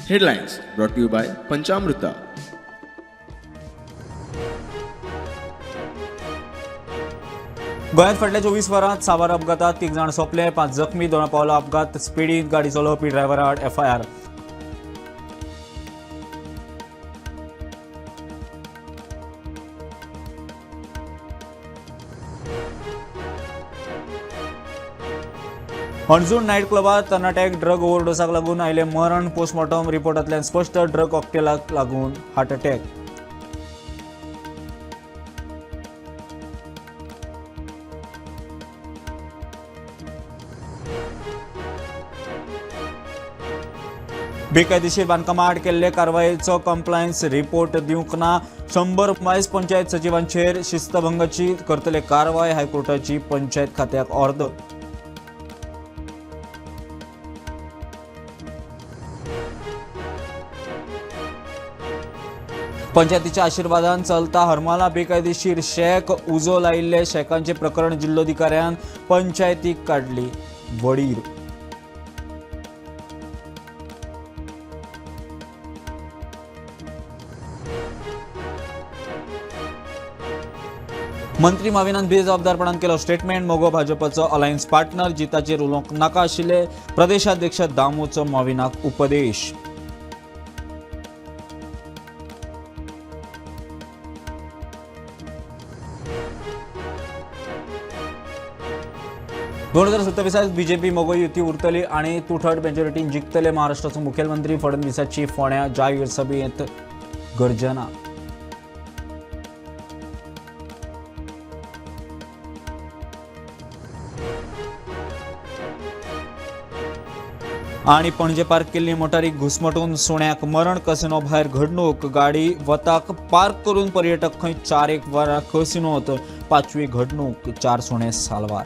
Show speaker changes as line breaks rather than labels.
Headlines brought to you by Panchamrita.
गोंयांत फाटल्या 24 वरांत सावार अपघातात 3 जाण सोंपले, 5 जखमी. दोनापावला अपघात स्पिडीन गाडी चलोवपी ड्रायव्हरा आड FIR. अणजूण नायट क्लबात कर्नाटक ड्रग ओव्हरडोसाक लागून आयले मरण. पोस्टमॉर्टम रिपोर्टांतल्यान स्पश्ट ड्रग कॉकटेलाक लागून हार्ट अटॅक. बेकायदेशीर बांदकामां आड केल्ले कारवायेचो कंप्लायन्स रिपोर्ट दिवंक ना. 100 मायज पंचायत सचिवांचेर शिस्तभंगाची करतले कारवाय. हायकोर्टाची पंचायत खात्याक ऑर्डर. पंचायतीच्या आशिर्वादान चलता हरमाला बेकायदेशीर शेक. उजो लायिल्ले शेकांचे प्रकरण जिल्लोधिकाऱ्यान पंचायतीक काडली वडीर. मंत्री माविनान बेजबाबदारपणान केलो स्टेटमेंट. मोगो भाजपचो अलायन्स पार्टनर. जिताचेर उलोवंक नाका आशिल्ले प्रदेशाध्यक्ष दामूचो माविनाक उपदेश. दोन 2027 बीजेपी मोगो युती उरतली आणि 2/3 मेजॉरिटीन जिखतले. महाराष्ट्राचो मुखेलमंत्री फडणवीसाची फोंड्या जाहीर सभेत गर्जना. आणि पणजे पार्क केल्ली मोटारीक घुसमटून सुण्याक मरण. कसिनो भायर घडणूक. गाडी वताक पार्क करून पर्यटक खंय 4 वरां कसिनोत. 5वी घडणूक. 4 सुणे साल्वार.